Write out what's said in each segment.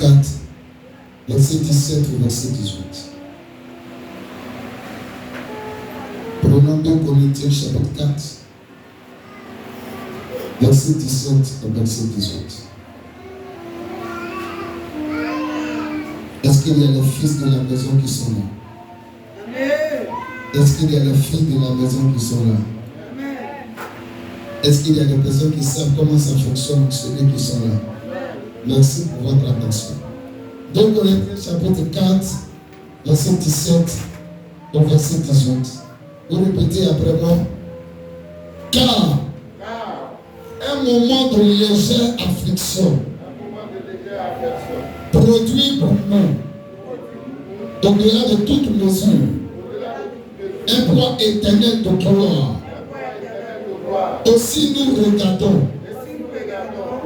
4, verset 17 au verset 18. Prenons 2 Corinthiens chapitre 4, verset 17 au verset 18. Est-ce qu'il y a les fils de la maison qui sont là? Est-ce qu'il y a les filles de la maison qui sont là? Est-ce qu'il y a des personnes qui savent comment ça fonctionne, ceux qui sont là? Merci pour votre attention. 2 Corinthiens chapitre 4, verset 17 au verset 18. Vous répétez après moi. Car un moment de légère affliction produit pour nous, au-delà de toute mesure, un poids éternel de gloire. Aussi nous regardons,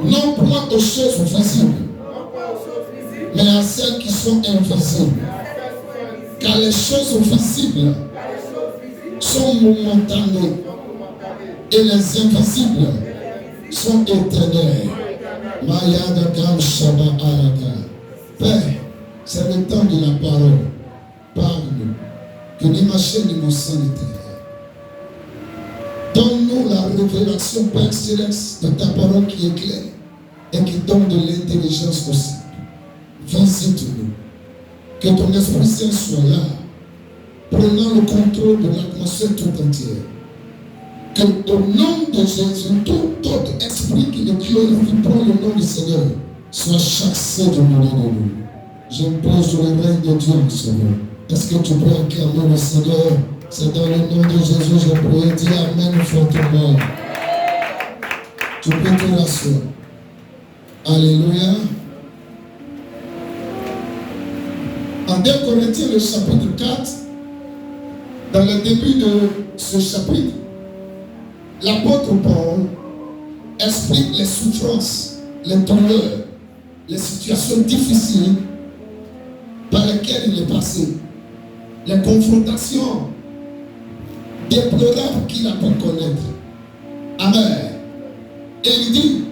non point aux choses visibles, mais à celles qui sont invisibles. Car les choses visibles sont momentanées et les invisibles sont éternels. Père, c'est le temps de la parole. Parle-nous. Que l'image de nos sang éternel. Donne-nous la révélation, Père Céleste, de ta parole qui est claire et qui donne de l'intelligence possible. Visite-nous. Que ton Esprit Saint soit là, prenant le contrôle de l'atmosphère tout entière. Que au nom de Jésus, tout autre esprit qui ne glorifie pas le nom du Seigneur soit chassé de nous. J'impose le règne de Dieu, Seigneur. Est-ce que tu peux acclamer le Seigneur? C'est dans le nom de Jésus, je prie. Dis Amen fortement. Tu peux te rasseoir. Alléluia. En 2 Corinthiens, le chapitre 4, dans le début de ce chapitre, l'apôtre Paul explique les souffrances, les douleurs, les situations difficiles par lesquelles il est passé, les confrontations déplorables qu'il a pu connaître. Amen. Et il dit,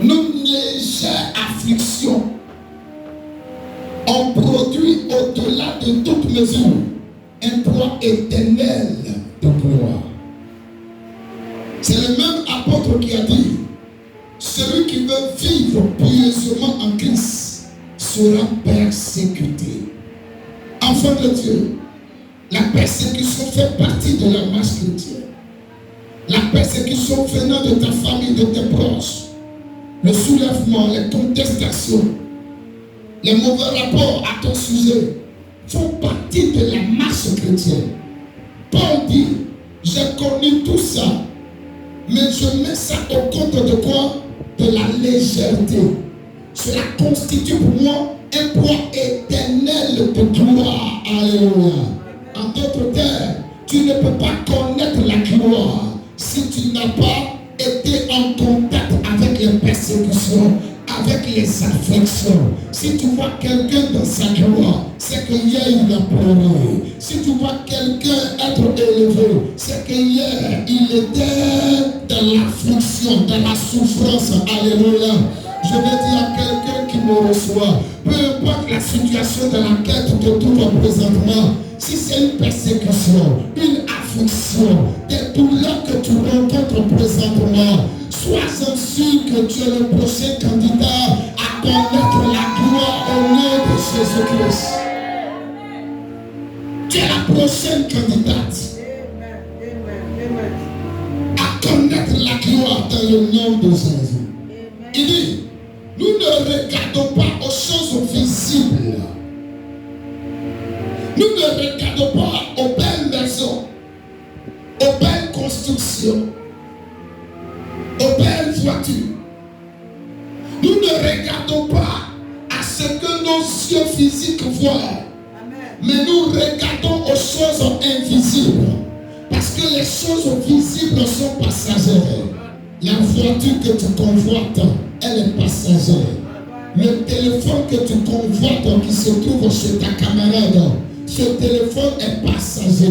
nos légères afflictions ont produit au-delà de toute mesure un poids éternel de gloire. C'est le même apôtre qui a dit, celui qui veut vivre pieusement en Christ sera persécuté. Enfant de Dieu, la persécution fait partie de la marche chrétienne. La persécution venant de ta famille, de tes proches, le soulèvement, les contestations, les mauvais rapports à ton sujet font partie de la marche chrétienne. Paul dit, j'ai connu tout ça, mais je mets ça au compte de quoi? De la légèreté. Cela constitue pour moi un poids éternel de gloire. Alléluia. En d'autres termes, tu ne peux pas connaître la gloire si tu n'as pas été en contact avec les persécutions, avec les afflictions. Si tu vois quelqu'un dans sa gloire, c'est que hier il a pleuré. Si tu vois quelqu'un être élevé, c'est que hier il était dans l'affliction, dans la souffrance. Alléluia. Je vais dire à quelqu'un qui me reçoit, peu importe la situation dans laquelle tu te trouves présentement, si c'est une persécution, une affliction, des douleurs que tu rencontres présentement, sois-en sûr que tu es le prochain candidat à connaître la gloire au nom de Jésus-Christ. Tu es la prochaine candidate à connaître la gloire dans le nom de Jésus. Il dit, nous ne regardons pas aux choses visibles. Nous ne regardons pas aux belles maisons, aux belles constructions, aux belles voitures. Nous ne regardons pas à ce que nos yeux physiques voient. Mais nous regardons aux choses invisibles. Parce que les choses visibles sont passagères. La voiture que tu convoites, elle est passagère. Le téléphone que tu convoites qui se trouve chez ta camarade, ce téléphone est passager.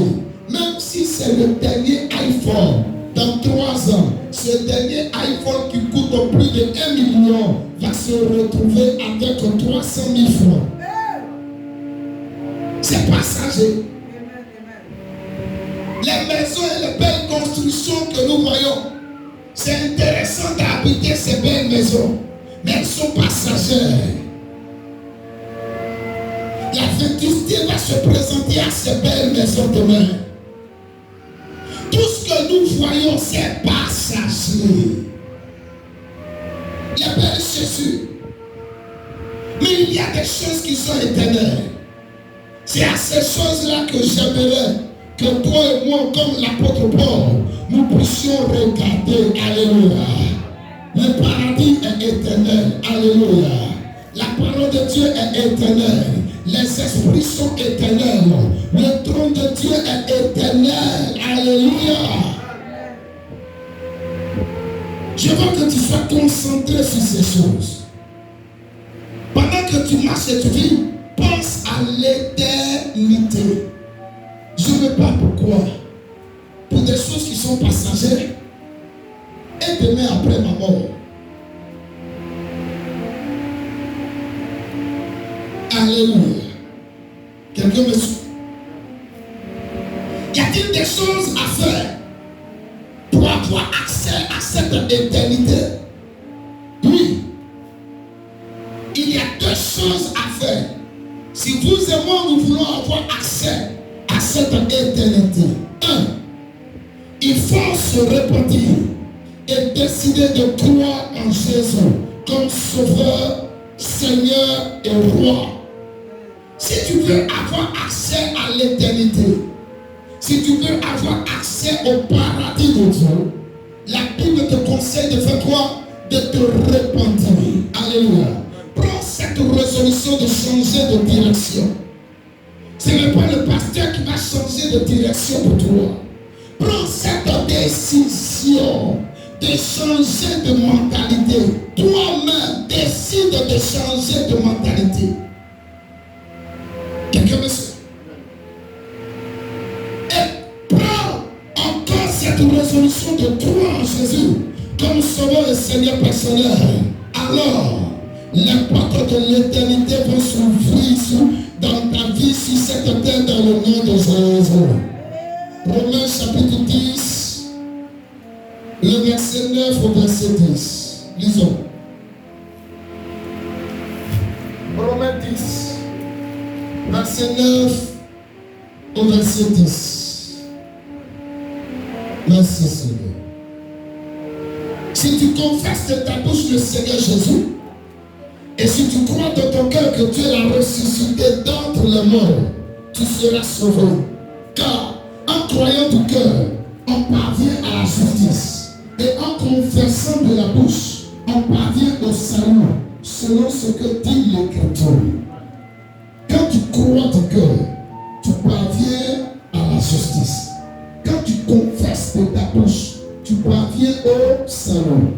Même si c'est le dernier iPhone, dans 3 ans, ce dernier iPhone qui coûte plus de 1 million va se retrouver avec 300 000 francs. C'est passager. Les maisons et les belles constructions que nous voyons, c'est intéressant d'habiter ces belles maisons, mais elles sont passagères. La vétusté va se présenter à ces belles maisons demain. Tout ce que nous voyons, c'est passager. Les belles chaussures. Mais il y a des choses qui sont éternelles. C'est à ces choses-là que j'aimerais que toi et moi, comme l'apôtre Paul, nous puissions regarder. Alléluia. Le paradis est éternel. Alléluia. La parole de Dieu est éternelle. Les esprits sont éternels. Le trône de Dieu est éternel. Alléluia. Je veux que tu sois concentré sur ces choses. Pendant que tu marches et tu vis, pense à l'éternité. Je ne sais pas pourquoi. Pour des choses qui sont passagères. Et demain après ma mort. Alléluia. Quelqu'un me suit? Y a-t-il des choses à faire pour avoir accès à cette éternité? Oui. Il y a 2 choses à faire. Si vous et moi, nous voulons avoir accès à cette éternité. 1. Il faut se repentir et décider de croire en Jésus comme Sauveur, Seigneur et Roi. Si tu veux avoir accès à l'éternité, si tu veux avoir accès au paradis de Dieu, la Bible te conseille de faire quoi? De te repentir. Alléluia. Prends cette résolution de changer de direction. Ce n'est pas le pasteur qui va changer de direction pour toi. Prends cette décision de changer de mentalité. Toi-même, décide de changer de mentalité. Quelqu'un me suit? Et prends encore cette résolution de croire en Jésus comme Sauveur et Seigneur personnel. Alors, les portes de l'éternité vont s'ouvrir dans ta vie sur cette terre dans le nom de Jésus. Romains chapitre 10, le verset 9 au verset 10. Lisons. Romains 10, verset 9 au verset 10. Merci Seigneur. Si tu confesses de ta bouche le Seigneur Jésus, et si tu crois de ton cœur que Dieu l'a ressuscité d'entre les morts, tu seras sauvé. Car en croyant du cœur, on parvient à la justice. Et en confessant de la bouche, on parvient au salut, selon ce que dit l'Écriture. Quand tu crois du cœur, tu parviens à la justice. Quand tu confesses de ta bouche, tu parviens au salut.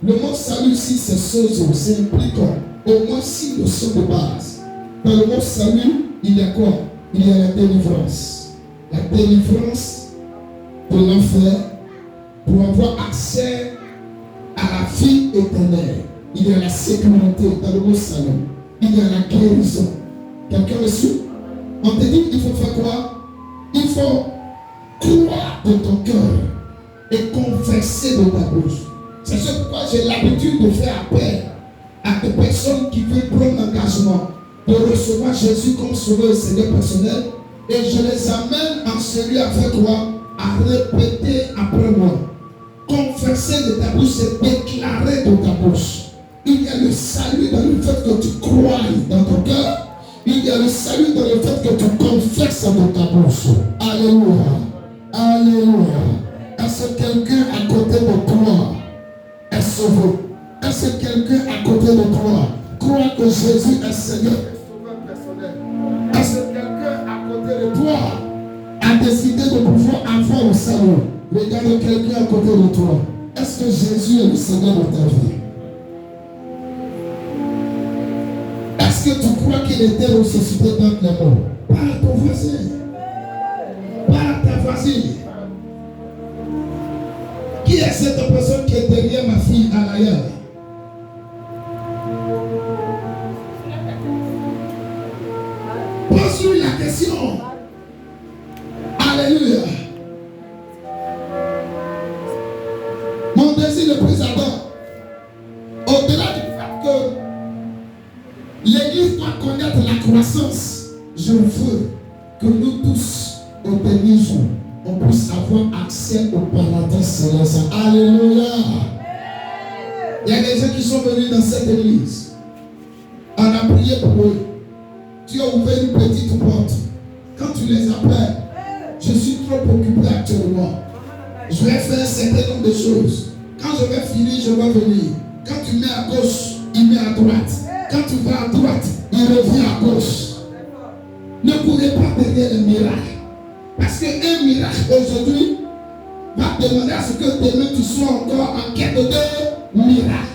Le mot salut ici, c'est sozo, c'est impliquant. Au moins 6 notions de base. Dans le mot salut, il y a quoi? Il y a la délivrance. La délivrance de l'enfer pour avoir accès à la vie éternelle. Il y a la sécurité dans le mot salut. Il y a la guérison. Quelqu'un me suit? On te dit qu'il faut faire quoi? Il faut croire de ton cœur et confesser de ta bouche. C'est pourquoi j'ai l'habitude de faire appel à des personnes qui veulent prendre l'engagement de recevoir Jésus comme Sauveur et Seigneur personnel, et je les amène en celui à faire quoi? À répéter après moi. Confesser de ta bouche, c'est déclarer de ta bouche. Il y a le salut dans le fait que tu crois dans ton cœur. Il y a le salut dans le fait que tu confesses de ta bouche. Alléluia. Alléluia. Est-ce que quelqu'un à côté de toi est sauvé? Est-ce que quelqu'un à côté de toi croit que Jésus est Seigneur et Sauveur personnel? Est-ce que quelqu'un à côté de toi a décidé de pouvoir avoir le salut? Regarde quelqu'un à côté de toi. Est-ce que Jésus est le Seigneur de ta vie? Est-ce que tu crois qu'il était ressuscité dans les morts? Parle à ton voisin. Parle à ta voisine. Qui est cette personne qui est derrière ma fille à l'arrière? Pose-lui la question. Alléluia. Mon désir le plus ardent, au-delà du fait que l'Église doit connaître la croissance, je veux que nous tous, au dernier jour, on puisse avoir accès au paradis céleste. Alléluia. Il y a des gens qui sont venus dans cette église. On a prié pour eux. Tu as ouvert une petite porte. Quand tu les appelles, je suis trop occupé actuellement. Je vais faire un certain nombre de choses. Quand je vais finir, je vais venir. Quand tu mets à gauche, il met à droite. Quand tu vas à droite, il revient à gauche. Ne courez pas derrière le miracle. Parce qu'un miracle aujourd'hui va demander à ce que demain tu sois encore en quête de miracle.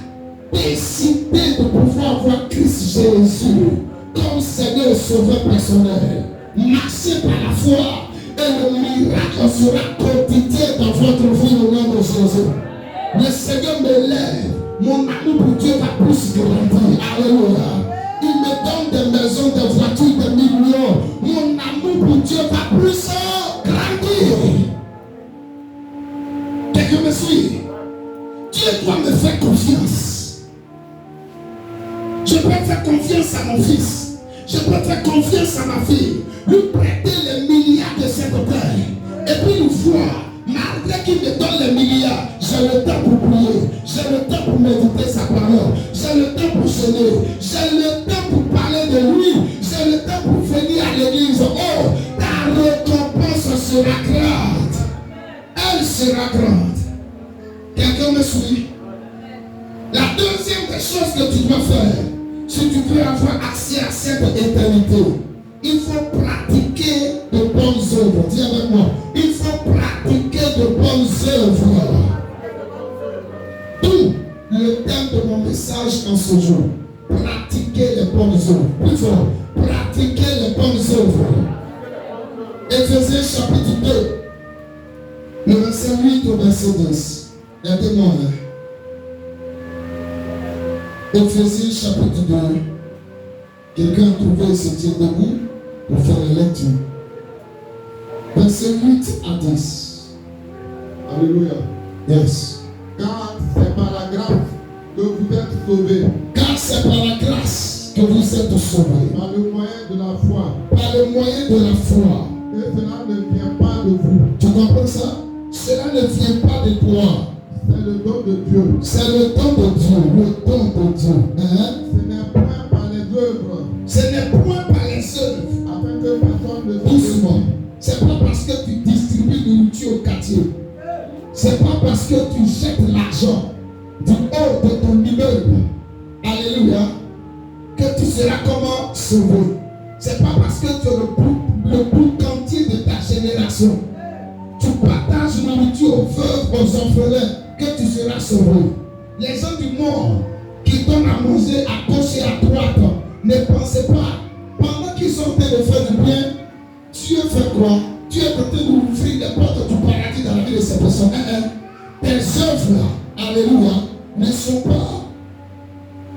Décidez de pouvoir voir Christ Jésus comme Seigneur et Sauveur personnel. Marchez par la foi et le miracle sera quotidien dans votre vie au nom de Jésus. Le Seigneur me lève. Mon amour pour Dieu va plus grandir. Alléluia. Il me donne des maisons, des voitures, des millions. Mon amour pour Dieu va plus grandir. Quelqu'un me suit? Dieu doit me faire confiance. Je peux faire confiance à mon fils. Je peux faire confiance à ma fille. Lui prêter les milliards de cette terre. Et puis une fois, malgré qu'il me donne les milliards, j'ai le temps pour prier. J'ai le temps pour méditer sa parole. J'ai le temps pour jeûner. J'ai le temps pour parler de lui. J'ai le temps pour venir à l'église. Oh, ta récompense sera grande. Elle sera grande. Quelqu'un me suit? La deuxième des choses que tu dois faire, si tu veux avoir accès à cette éternité, il faut pratiquer de bonnes œuvres. Dis avec moi. Il faut pratiquer de bonnes œuvres. Tout le thème de mon message en ce jour. Pratiquer les bonnes œuvres. Plus fort. Pratiquer les bonnes œuvres. Éphésiens chapitre 2. Le verset 8 au verset 10. Regardez-moi. Éphésiens chapitre 2. Quelqu'un a trouvé ce tient debout pour faire la lecture. Verset 8 à 10. Alléluia. Yes. Car c'est par la grâce que vous êtes sauvés. Car c'est par la grâce que vous êtes sauvés. Par le moyen de la foi. Par le moyen de la foi. Et cela ne vient pas de vous. Tu comprends ça? Cela ne vient pas de toi. C'est le don de Dieu. C'est le don de Dieu. Le don de Dieu. Hein? Ce n'est point par les œuvres. Ce n'est point par les œuvres. Afin que personne ne se Doucement. glorifie. C'est pas parce que tu distribues de nourriture au quartier. C'est pas parce que tu jettes l'argent du haut de ton immeuble. Alléluia. Que tu seras comment sauvé. C'est pas parce que tu es le plus entier de ta génération. Tu partages nourriture aux veuves, aux orphelins, que tu seras sauvé. Les gens du monde qui donnent à manger à gauche et à droite, ne pensez pas, pendant qu'ils sont en train de faire du bien, Dieu fait quoi? Dieu est en train d'ouvrir les portes du paradis dans la vie de ces personnes. Tes œuvres, alléluia, ne sont pas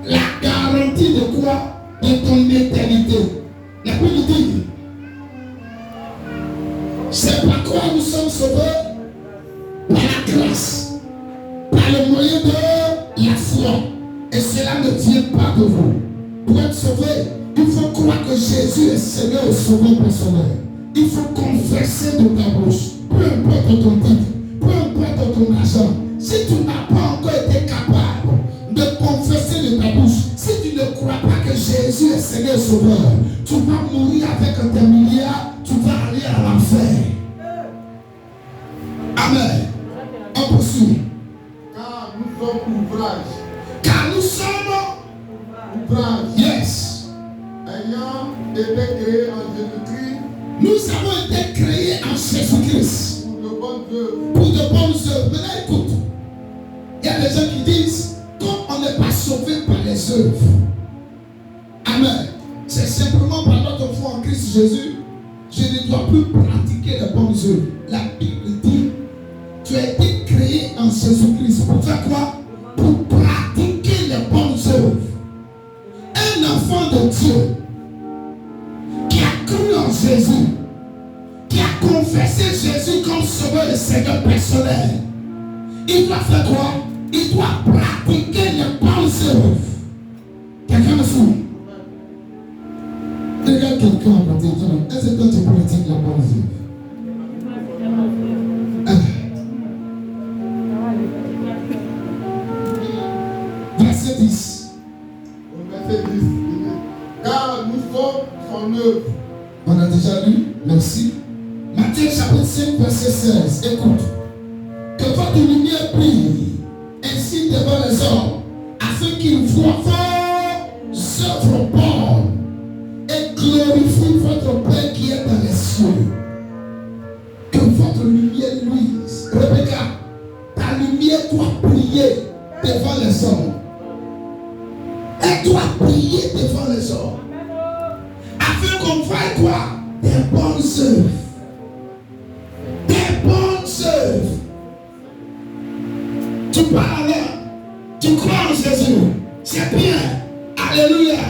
la garantie de quoi? De ton éternité. La Bible dit, c'est par quoi nous sommes sauvés? Par la grâce, par le moyen de la foi. Et cela ne vient pas de vous. Pour être sauvé, il faut croire que Jésus est Seigneur et Sauveur personnel. Il faut confesser de ta bouche, peu importe ton titre, peu importe ton argent. Si tu n'as pas encore été capable de confesser de ta bouche, si tu ne crois pas que Jésus est Seigneur et Sauveur, tu vas mourir avec tes milliards, tu vas aller à l'enfer. Amen. On poursuit. Car nous sommes ouvrages. Car nous sommes Ouvrages. yes. Ayant été créés en Jésus-Christ. Nous avons été créés en Jésus-Christ Pour de bonnes œuvres. pour de bonnes œuvres. Maintenant écoute, il y a des gens qui disent, comme on n'est pas sauvé par les œuvres, amen, c'est simplement par notre foi en Christ Jésus, je ne dois plus pratiquer les bonnes œuvres. La Bible dit, tu as été créé en Jésus pour faire quoi? Pour pratiquer les bonnes œuvres. Un enfant de Dieu qui a cru en Jésus, qui a confessé Jésus comme sauveur et Seigneur personnel, il doit faire quoi? Il doit pratiquer les bonnes œuvres. Quelqu'un me suit? Regarde quelqu'un en pratiquant. Est-ce que toi tu pratiques les bonnes œuvres? Verset 10. Verset 10. Car nous sommes son œuvre. On a déjà lu, merci. Matthieu chapitre 5, verset 16. Écoute. Que votre lumière brille ainsi devant les hommes, afin qu'ils voient vos œuvres bonnes et glorifient votre Père qui est dans les cieux. Que votre lumière luise. Rebecca, ta lumière doit briller devant les hommes. Elle doit briller devant les hommes. Afin qu'on voie quoi? Des bonnes œuvres. Des bonnes œuvres. Tu parles, tu crois en Jésus, c'est bien. Alléluia.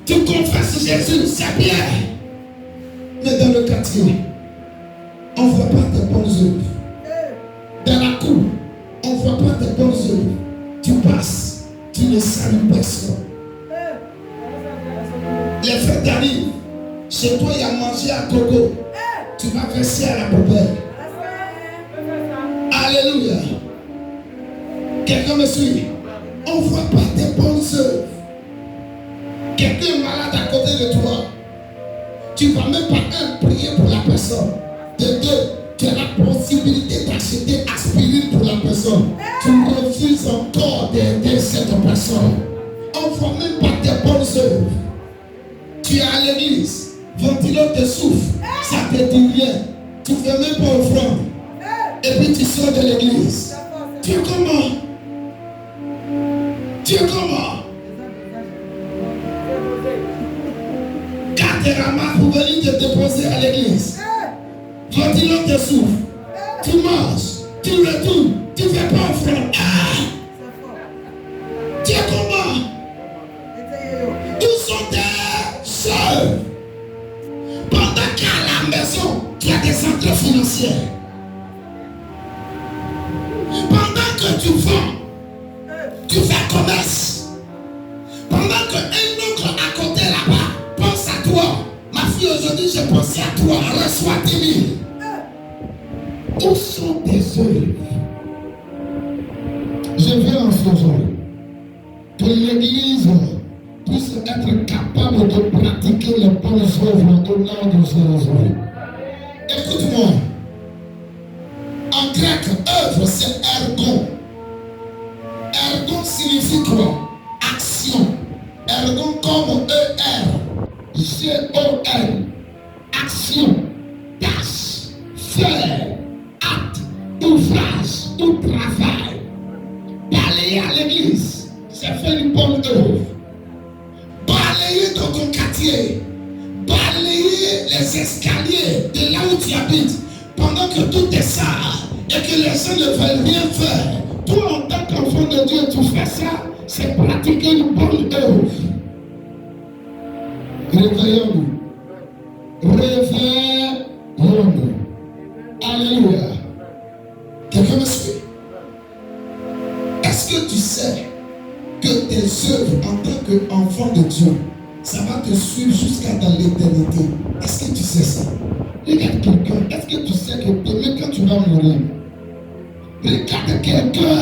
Tu confesses Jésus, c'est bien. Mais dans le quartier, on ne voit pas tes bonnes œuvres. Dans la cour, on ne voit pas tes bonnes œuvres. Tu passes, tu ne salues personne. Les fêtes arrivent. Chez toi, il y a mangé à coco. Tu vas verser à la poubelle. Alléluia. Quelqu'un me suit? On ne voit pas tes bonnes œuvres. Quelqu'un est malade à côté de toi. Tu ne vas même pas prier pour la personne. De deux, tu as la possibilité d'acheter aspirine pour la personne. Tu refuses encore d'aider cette personne. On ne voit même pas tes bonnes œuvres. Tu es à l'église, ventilo te souffle, ça te dit rien. Tu ne fais même pas offrande. Et puis tu sors de l'église. Tu es comment? Tu es comment? Quand tu ramasses pour venir te déposer à l'église, ventilo te souffle, tu manges, tu retournes, tu ne fais pas offrande. Tu es comment? Tous sont des sœurs. Pendant qu'à la maison, tu as des centres financiers. Pendant que tu vends, tu fais commerce. Pendant qu'un autre à côté là-bas pense à toi. Ma fille, aujourd'hui, j'ai pensé à toi. Reçois 10 000. Où sont tes œuvres? Je veux en ce jour que l'Église puisse être capable de pratiquer les bonnes œuvres au nom de Jésus. Écoute-moi. En grec, œuvre, c'est ergon. Ergon signifie quoi? Action. Ergon comme E-R. G-O-N. Action. Tâche. Faire. Acte. Ouvrage. Ou travail. Balayer à l'église, c'est faire une bonne œuvre. Balayer dans ton quartier. Balayer les escaliers de là où tu habites. Pendant que tout est sale et que les gens ne veulent rien faire. Toi, en tant qu'enfant de Dieu, tu fais ça, c'est pratiquer une bonne œuvre. Réveillons-nous. Réveillons-nous. Alléluia. Quelqu'un me suit? Est-ce que tu sais que tes œuvres en tant qu'enfant de Dieu, ça va te suivre jusqu'à dans l'éternité? Est-ce que tu sais ça? Regarde quelqu'un. Est-ce que tu sais que demain quand tu vas mourir, regarde quelqu'un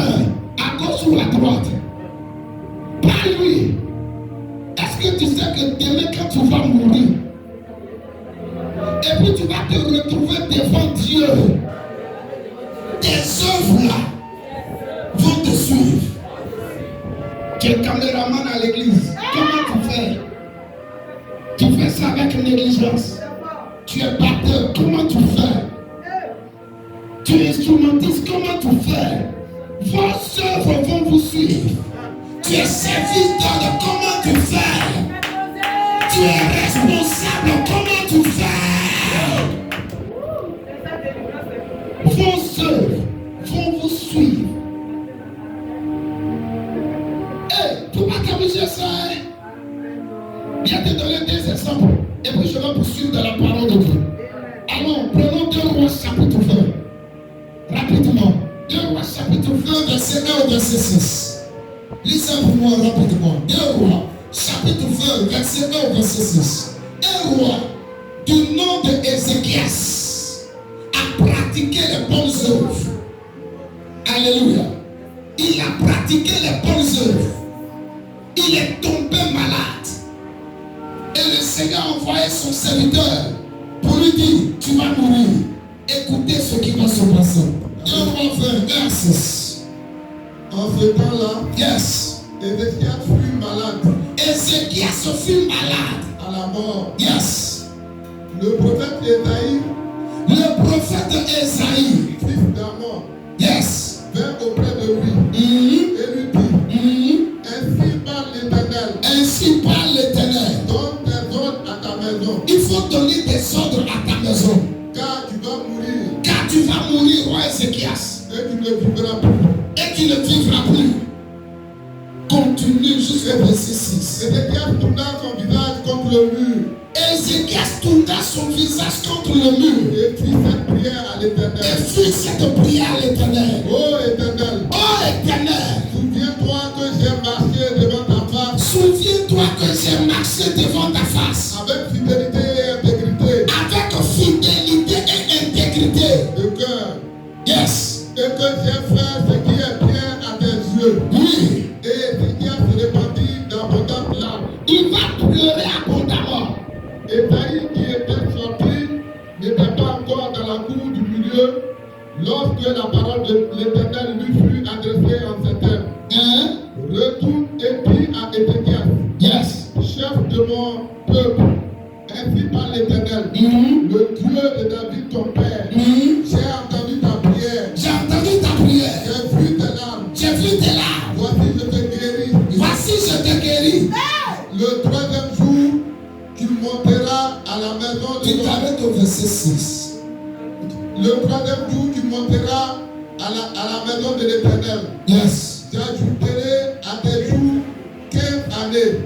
à gauche ou à droite. Pas lui. Est-ce que tu sais que demain quand tu vas mourir, et puis tu vas te retrouver devant Dieu, tes œuvres là vont te suivre. Tu es caméraman à l'église. Comment tu fais? Tu fais ça avec négligence. Tu es batteur. Comment tu fais? Tu es instrumentiste. Comment tu fais? Vos œuvres vont vous suivre. Tu es serviteur. Comment tu fais? Tu es responsable. Comment tu fais? Vos œuvres vont vous suivre. vais te donner des exemples. Et puis je vais poursuivre dans la parole de Dieu. Allons, prenons 2 Rois chapitre 20. Rapidement. 2 Rois chapitre 20, verset 1 au verset 6. Lisez pour moi rapidement. 2 Rois chapitre 20, verset 1 au verset 6. Un roi du nom de Ézéchias a pratiqué les bonnes œuvres. Alléluia. Il a pratiqué les bonnes œuvres. Il est tombé malade. Et le Seigneur a envoyé son serviteur pour lui dire, tu vas mourir. Écoutez ce qui va se passer. 2 Rois 20, 1 6. En ce temps-là, Yes. Ézéchias fut malade Ézéchias fut malade. à la mort. Yes. Le prophète Ésaïe, Le prophète Esaïe. fils d'Amon, Yes. vint auprès de lui Mhm. et lui dit, Mhm. ainsi parle l'Éternel, Ainsi parle l'Éternel. donne tes ordres à ta maison, Il faut donner des ordres à ta maison. car tu vas mourir Car tu vas mourir, roi Ézéchias. et tu ne vivras plus. Et tu ne vivras plus. Continue jusqu'au verset 6. Ézéchias tourna son visage contre le mur Ézéchias tourna son visage contre le mur et fit cette prière à et l'Éternel. fit cette prière à l'Éternel. Ô Éternel, Oh Éternel, souviens-toi que j'ai marché devant ta face souviens-toi que j'ai marché devant ta face avec fidélité et intégrité avec fidélité et intégrité. de cœur, Yes. et que j'ai fait ce qui est bien à tes yeux. Oui. Et Ézéchias se répandit d'abondantes larmes. Il va pleurer abondamment. Ésaïe, qui était sorti, n'était pas encore dans la cour du milieu lorsque la parole de l'Éternel lui fut adressée en ces termes. Hein? Retourne et dis à Ézéchias, Yes. chef de mon peuple, ainsi parle l'Éternel, Mhm. le Dieu de David ton père. Mhm. J'ai entendu ta prière, J'ai entendu ta prière. j'ai vu tes larmes. J'ai vu tes larmes. Voici, je te guéris. Voici, je te guéris. Le 3e jour, tu monteras à la maison de Tu ton... t'arrêtes au verset 6. Le 3e jour, tu monteras à la maison de l'Éternel. Yes. J'ajouterai à tes jours 15 années.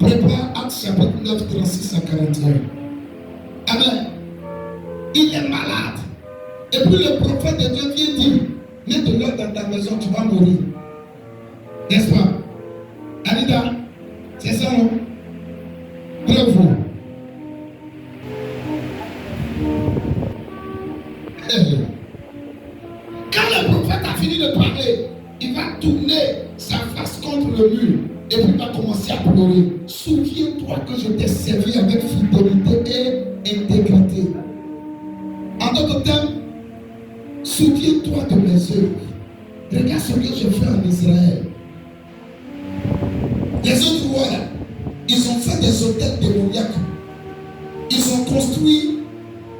Prépare Actes chapitre 9, 36 à 41. Amen. Il est malade. Et puis le prophète de Dieu vient dire, mets de l'eau dans ta maison, tu vas mourir. N'est-ce pas? Anita, c'est ça, non? Bravo. Quand le prophète a fini de parler, il va tourner sa face contre le mur et puis il va commencer à pleurer. Souviens-toi que je t'ai servi avec fidélité et intégrité. En d'autres termes, souviens-toi de mes œuvres. Regarde ce que j'ai fait en Israël. Les autres rois, là, ils ont fait des hôtels démoniaques. Ils ont construit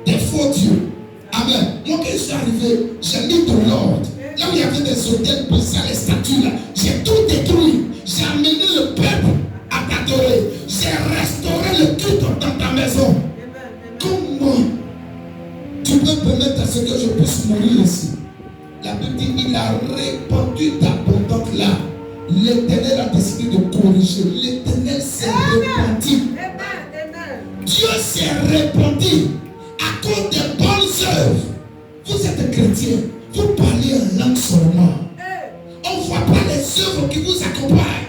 des faux dieux. Amen. Moi, quand je suis arrivé, j'ai mis de l'ordre. Là où il y avait des hôtels brisés, les statues là, j'ai tout détruit. J'ai amené le peuple à t'adorer. J'ai restauré le culte dans ta maison. Comment tu peux permettre à ce que je puisse mourir ici? La Bible dit il a répandu d'abondante là. L'Éternel a décidé de corriger. L'Éternel s'est répandu. Dieu s'est répandu à cause des bonnes œuvres. Vous êtes chrétien, vous parlez en langue seulement. On ne voit pas les œuvres qui vous accompagnent.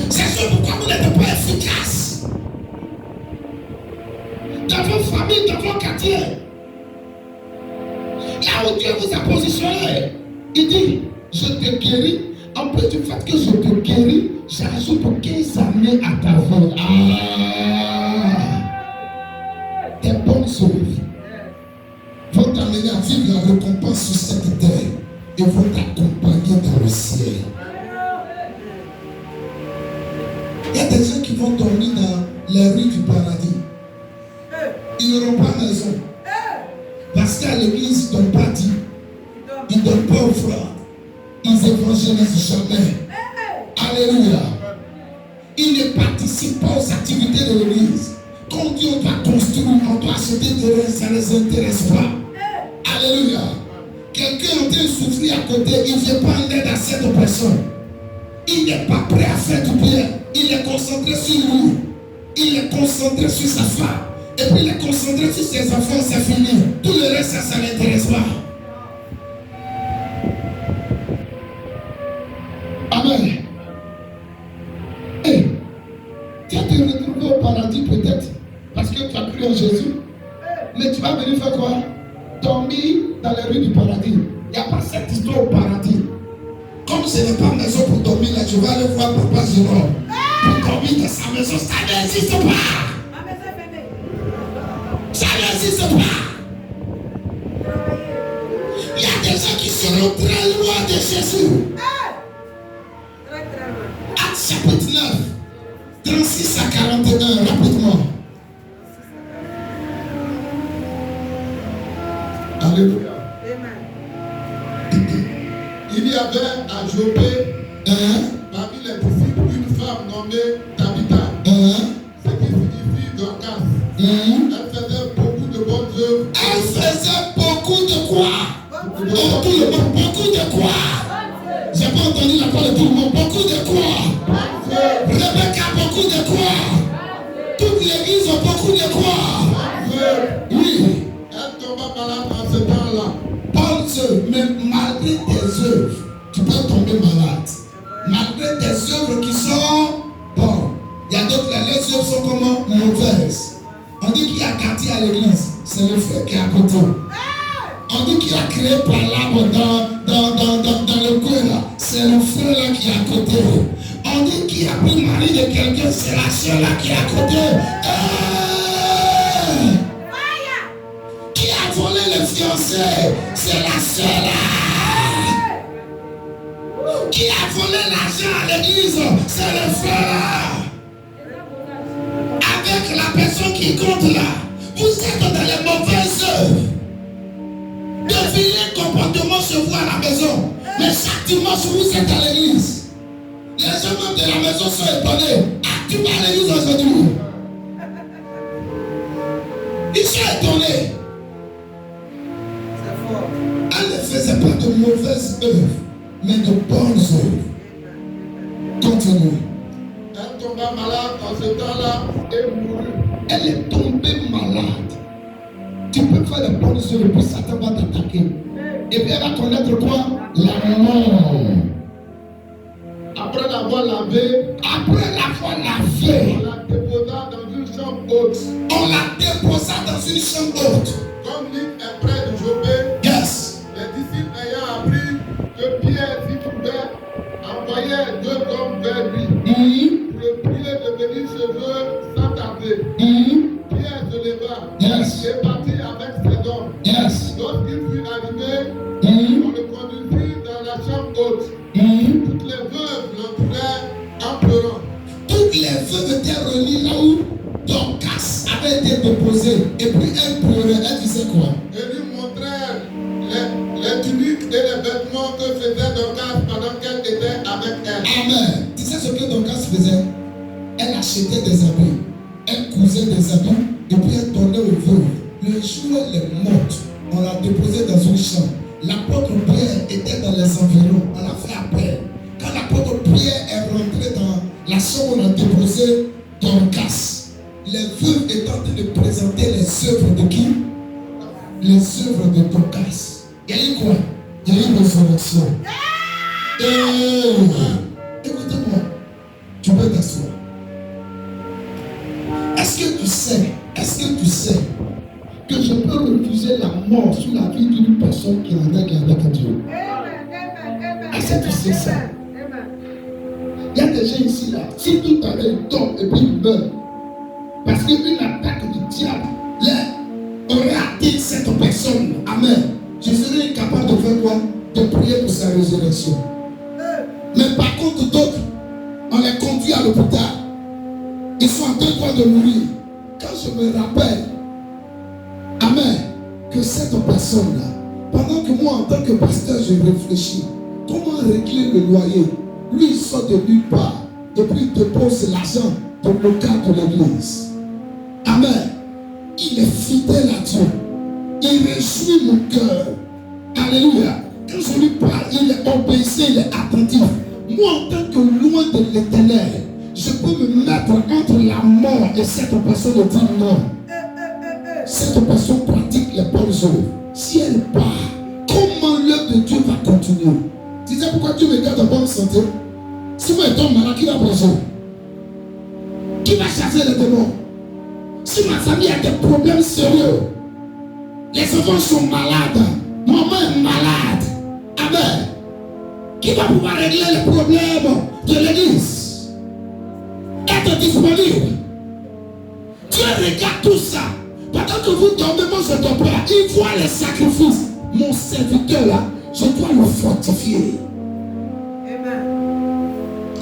C'est ça pourquoi vous n'êtes pas efficace. Dans vos familles, dans vos quartiers. Là où Dieu vous a positionné, il dit, je te guéris. En plus du fait que je te guéris, j'ajoute 15 années à ta vie. Tes bonnes œuvres vont t'amener à vivre la récompense sur cette terre et vont t'accompagner dans le ciel. Il y a des gens qui vont dormir dans les rues du paradis. Ils n'auront pas maison. Parce qu'à l'église, ils ne donnent pas dit. Ils ne donnent pas offrande. Ils évangélisent jamais. Alléluia. Ils ne participent pas aux activités de l'église. Quand Dieu va construire, on doit acheter de rien, ça ne les intéresse pas. Alléluia. Quelqu'un est en train de souffrir à côté, il ne vient pas en aide à cette personne. Il n'est pas prêt à faire du bien. Il est concentré sur lui. Il est concentré sur sa femme. Et puis il est concentré sur ses enfants, c'est fini. Tout le reste, ça ne l'intéresse pas. Amen. Et tu vas te retrouver au paradis peut-être parce que tu as cru en Jésus. Mais tu vas venir faire quoi? Dormir dans les rues du paradis. Il n'y a pas cette histoire au paradis. Comme ce n'est pas maison pour dormir là, je vais aller voir Papa Jérôme. Pour dormir dans sa maison, ça n'existe pas. Ça n'existe pas. Il y a des gens qui seront très loin de Jésus. Actes chapitre 9, 36 à 41, rapidement. Alléluia. Il y avait à Jopé, parmi les disciples, une femme nommée Tabitha, ce qui signifie Dorcas. Elle faisait beaucoup de bonnes œuvres. Elle faisait beaucoup de quoi? Tout le monde, beaucoup de quoi? J'ai pas entendu la parole de tout le monde. Beaucoup de quoi? Rebecca, beaucoup de quoi? Toute l'église a beaucoup de quoi? Oui. Elle tomba malade en ce temps-là. Bonne œuvre, mais malgré tes œuvres, tu peux tomber malade. Malgré tes œuvres qui sont bonnes. Il y a d'autres, les œuvres sont comment? Mauvaises. On dit qu'il y a quartier à l'église, c'est le feu qui est à côté. On dit qu'il a créé par l'arbre dans le coin là, c'est le feu là qui est à côté. On dit qu'il a pris le mari de quelqu'un, c'est la soeur là qui est à côté. Qui a volé le fiancé, c'est la soeur là. Qui a volé l'argent à l'église, c'est le frère là. Avec la personne qui compte là, vous êtes dans les mauvaises œuvres. De vilains comportements se voient à la maison. Mais chaque dimanche, vous êtes à l'église. Les gens même de la maison sont étonnés. Ah, tu vas à l'église aujourd'hui? Ils sont étonnés. Elle ne faisait pas de mauvaises œuvres, mais de bonnes œuvres. Continue. Elle tomba malade en ce temps-là et mourut. Elle est tombée malade. Tu peux faire de bonnes œuvres et puis Satan va t'attaquer. Et puis elle va connaître quoi? La mort. Après l'avoir lavée, On la déposa dans une chambre haute. On la déposa dans une chambre haute. Comme l'île est près de Jopé, Yes. les disciples ayant appris que Pierre s'y trouvait, envoyaient 2 hommes vers lui pour le prier de venir chez eux sans tarder. Pierre se leva Yes. et partit avec ses hommes. Yes. Lorsqu'il fut arrivé, on le conduisit dans la chambre haute. Toutes les veuves l'entourèrent en pleurant. Toutes les veuves étaient réunies là où Dorcas avait été déposée. Et puis elle pleurait. Elle disait quoi? Et lui montrèrent les tuniques et les vêtements que faisait Dorcas pendant qu'elle était avec elle. Amen. Tu sais ce que Dorcas faisait? Elle achetait des habits. Elle cousait des habits. Et puis elle donnait aux veuves. Le jour où elle est morte, on l'a déposée dans une chambre. L'apôtre Pierre était dans les environs. On l'a fait appel. Quand l'apôtre Pierre est rentré dans la chambre où on a déposé Dorcas, les veuves étaient en train de présenter les œuvres de qui? Les œuvres de Dorcas. Il y a eu quoi? Il y a eu une résurrection. Écoutez-moi, tu peux t'asseoir. Est-ce que tu sais que je peux refuser la mort sur la vie d'une personne qui est en règle avec Dieu? Est-ce que tu sais ça? Il y a des gens ici là, si tout à l'heure ils tombent et puis ils meurent, parce qu'une attaque du diable aurait atteint cette personne, amen, je serais incapable de faire quoi? De prier pour sa résurrection. Mais par contre d'autres, on les conduit à l'hôpital. Ils sont en train de mourir. Quand je me rappelle, amen, que cette personne-là, pendant que moi en tant que pasteur je réfléchis, comment régler le loyer? Lui il sort de nulle part et puis il dépose l'argent pour le cadre de l'église. Amen. Il est fidèle à Dieu. Il réjouit mon cœur. Alléluia. Quand je lui parle, il est obéissant, il est attentif. Moi, en tant que loin de l'Éternel, je peux me mettre entre la mort et cette personne de dire non. Cette personne pratique les bonnes œuvres. Si elle part, comment l'œuvre de Dieu va continuer? Tu sais pourquoi Dieu me garde en bonne santé? Si moi je tombe malade, qui va prêcher? Qui va chasser les démons? Si ma famille a des problèmes sérieux, les enfants sont malades, maman est malade, amen. Qui va pouvoir régler les problèmes de l'église? Être disponible. Dieu regarde tout ça. Pendant que vous dormez, moi je ne dors pas. Il voit les sacrifices. Mon serviteur là, je dois le fortifier.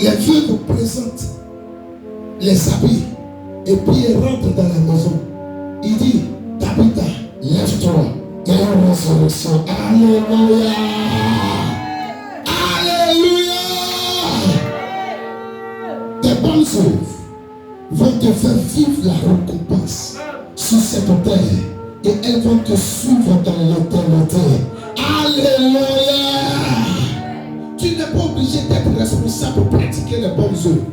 Les vieux nous présentent les habits. Et puis il rentre dans la maison. Il dit, Tabitha, lève-toi. Il y a une résurrection. Alléluia. Alléluia. Tes bonnes œuvres vont te faire vivre la récompense sur cette terre. Et elles vont te suivre dans l'éternité. Alléluia. Tu n'es pas obligé d'être responsable pour pratiquer les bonnes œuvres.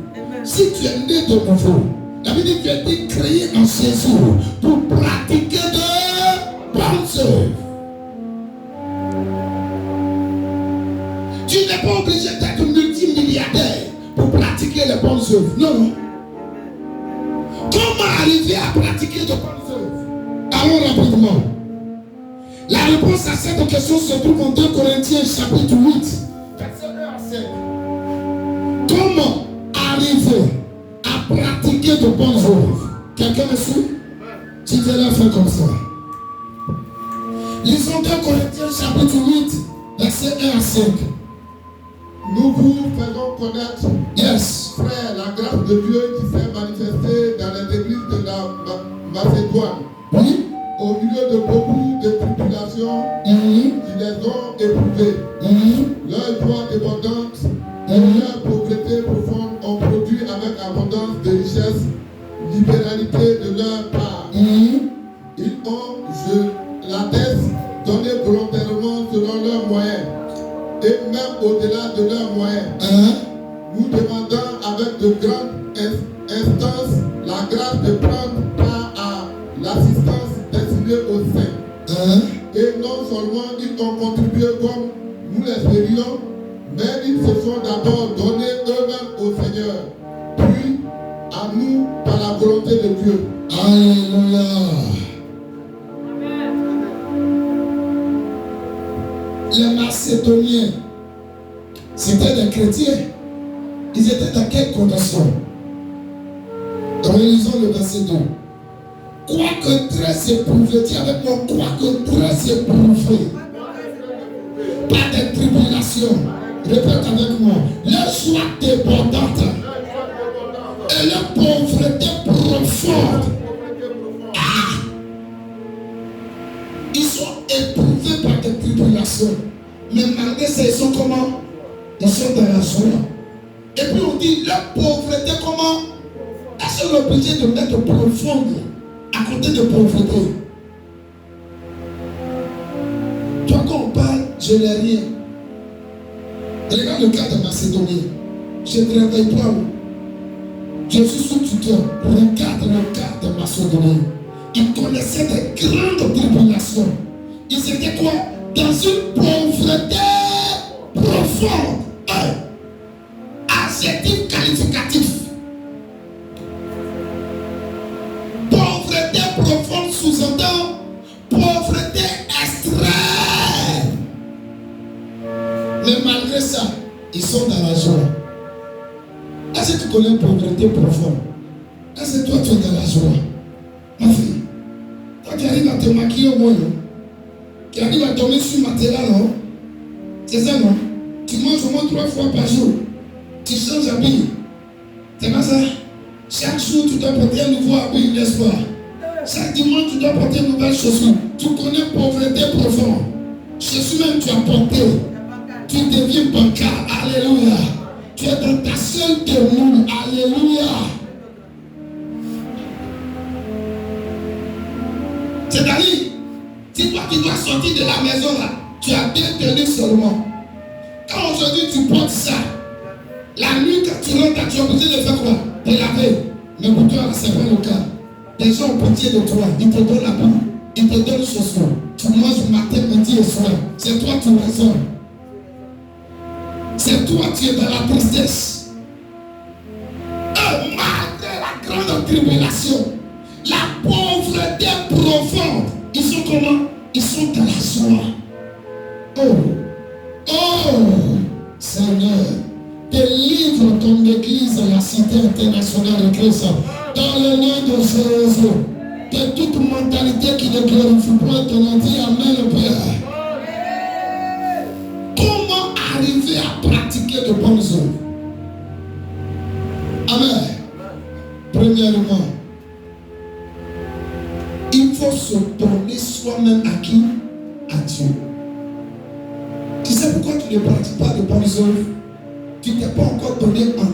Si tu es né de nouveau, la Bible dit que tu as été créé en Jésus pour pratiquer de bonnes œuvres. Tu n'es pas obligé d'être multimilliardaire pour pratiquer les bonnes œuvres. Non. Comment arriver à pratiquer de bonnes œuvres? Allons rapidement. La réponse à cette question se trouve en 2 Corinthiens chapitre 8. Verset 1 à 5. Comment arriver à pratiquer de bonnes œuvres? Quelqu'un me suit? Tu viens la faire comme ça. Lisons 2 Corinthiens chapitre 8, verset 1 à 5. Nous vous faisons connaître, Yes. frère, la grâce de Dieu qui s'est manifestée dans les églises de la Macédoine. Oui. Au milieu de beaucoup de tribulations qui les ont éprouvées. Leur joie débordante et leur pauvreté profonde ont produit avec abondance de richesse, libéralité de leur part. Ils ont, je l'atteste, donné volontairement selon leurs moyens et même au-delà de leurs moyens. Nous demandons avec de grandes instances la grâce de prendre part à l'assistance destinée aux saints. Et non seulement ils ont contribué comme nous l'espérions, mais ils se sont d'abord donnés eux-mêmes au Seigneur, puis à nous par la volonté de Dieu. Alléluia. Les Macédoniens, c'était des chrétiens. Ils étaient dans quelles conditions? Relisons le verset 2. Quoique très éprouvé, dis avec moi, quoique très éprouvé par des tribulations, répète avec moi, leur joie débordante et leur pauvreté profonde. Ils sont éprouvés par des tribulations, mais malgré ça, ils sont comment? Ils sont dans la joie. Et puis on dit, leur pauvreté comment? Elles sont obligées de mettre profonde à côté de pauvreté. Toi, quand on parle, je n'ai rien. Regarde le cas de Macédonie. Je ne travaille pas. Je suis sous-tuteur. Regarde le cas de Macédonie. Ils connaissaient des grandes tribulations. Ils étaient quoi? Dans une pauvreté profonde. Adjectif qualificatif. Pauvreté profonde sous-entend pauvreté extrême. Mais malgré ça, ils sont dans la joie. Est-ce que tu connais une pauvreté profonde? Est-ce que toi tu es dans la joie? Ma fille, toi qui arrives à te maquiller au moins, non? Qui arrive à dormir sur matelas, non? C'est ça, non? Tu manges au moins 3 fois par jour. Tu changes d'habit. C'est pas ça? Chaque jour, tu dois porter un nouveau habit, n'est-ce pas? Chaque dimanche, tu dois porter une nouvelle chaussure. Tu connais pauvreté profonde. Chaussure même, tu as porté. Tu deviens bancard. Alléluia. Tu es dans ta seule demeure. Alléluia. C'est-à-dire, si toi tu dois sortir de la maison là, Tu as bien tenu seulement. Quand aujourd'hui tu portes ça, la nuit quand tu rentres, tu es obligé de faire quoi? De laver. Mais pour toi, c'est pas le cas. Les gens ont pitié de toi. Ils te donnent la boue. Ils te donnent ce soir. Tu manges matin, midi et soir. C'est toi qui raisonnes. C'est toi qui es dans la tristesse. Malgré la grande tribulation, la pauvreté profonde, ils sont comment? Ils sont dans la joie. Oh, Seigneur, délivre ton église à la cité internationale de Christ. Dans le nom de Jésus, de toute mentalité qui ne glorifie pas ton nom, dis Amen, Père. Comment arriver à pratiquer de bonnes œuvres? Amen. Premièrement, il faut se donner soi-même à qui? À Dieu. Tu sais pourquoi tu ne pratiques pas de bonnes œuvres? Tu ne t'es pas encore donné en